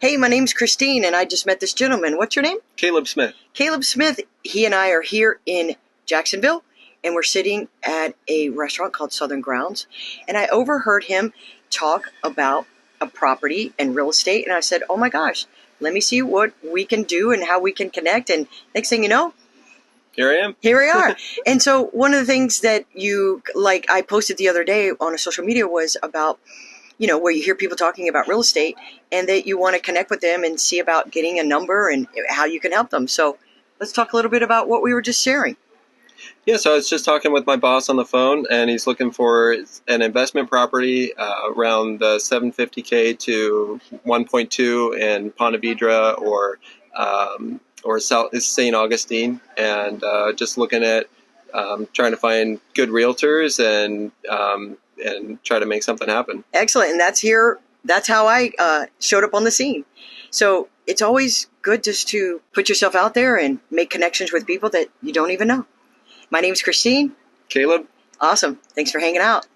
Hey, my name's Christine, and I just met this gentleman. What's your name? Caleb Smith. Caleb Smith. He and I are here in Jacksonville, and we're sitting at a restaurant called Southern Grounds. And I overheard him talk about a property and real estate, and I said, oh my gosh, let me see what we can do and how we can connect. And next thing you know, Here I am. here we are. And so one of the things that I posted the other day on a social media was about, where you hear people talking about real estate and that you want to connect with them and see about getting a number and how you can help them. So let's talk a little bit about what we were just sharing. Yeah, so I was just talking with my boss on the phone, and he's looking for an investment property around the 750K to 1.2 in Ponte Vedra or South St. Augustine, and just looking at trying to find good realtors and try to make something happen. Excellent. And that's how I showed up on the scene. So it's always good just to put yourself out there and make connections with people that you don't even know. My name's Christine. Caleb. Awesome. Thanks for hanging out.